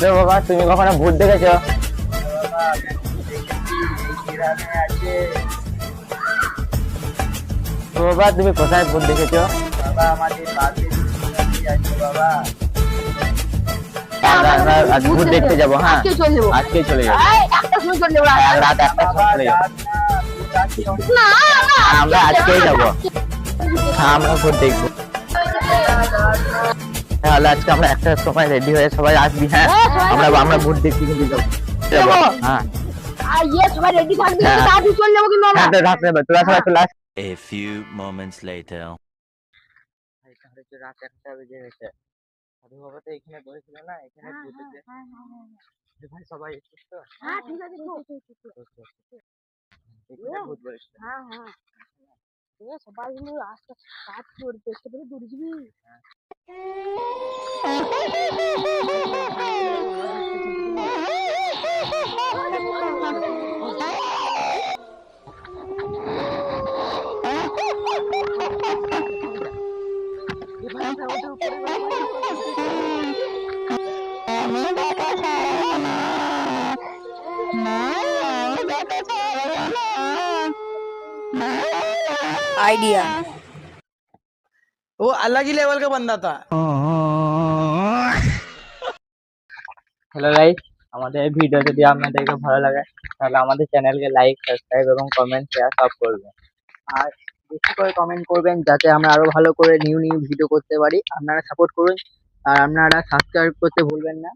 তো বাবা তুমি কখনো ভূত দেখেছো? বাবা দেখেছি এই গ্রামে আছে। তো বাবা তুমি কোথায় ভূত দেখেছো? বাবা আমাদের পাশে নদী আছে বাবা। আমরা আজ ভূত দেখতে যাবো। হ্যাঁ আজকে চলে যাবো। আজকেই চলে যাবো। একটা সময় চলে যাবো। রাত 1টার বাবা সময় চলে যাবো। যাস না, ভূত আছে অনেক। না আমরা আজকেই যাবো। হ্যাঁ আমরা ভূত দেখবো। তাহলে আজকে আমরা 1টার সময় রেডি হয়ে সবাই আসবি। হ্যাঁ আমরা ভূত দেখতে কিন্তু যাবো। হ্যাঁ আর সবাই রেডি থাকবি, হ্যাঁ। তাড়াতাড়ি চলে যাবো কিন্তু আমরা। হ্যাঁ রাত্রে তোরা সবাই চলে আস। A few moments later. রাত 1টা বেজে গেছে। সাধু বাবা তো এখানে বসেছিল না, এখানে ভূত দেখতে। ভাই সবাই এসেছিস তো? হ্যাঁ ঠিক আছে এখানে ভূত বলেছিল। হ্যাঁ সবাই কিন্তু আস্তে কাজ করে দেখতে পেলে দৌড়ে যাবি। आइडिया। वो अलग ही लेवल का बंदा था। হ্যালো গাইস, আমাদের ভিডিও যদি আপনাদেরকে ভালো লাগে তাহলে আমাদের চ্যানেলকে লাইক, সাবস্ক্রাইব এবং কমেন্ট, শেয়ার সব করবেন। আর বেশি করে কমেন্ট করবেন যাতে আমরা আরো ভালো করে নিউ ভিডিও করতে পারি। আপনারা সাপোর্ট করুন আর আপনারা সাবস্ক্রাইব করতে ভুলবেন না।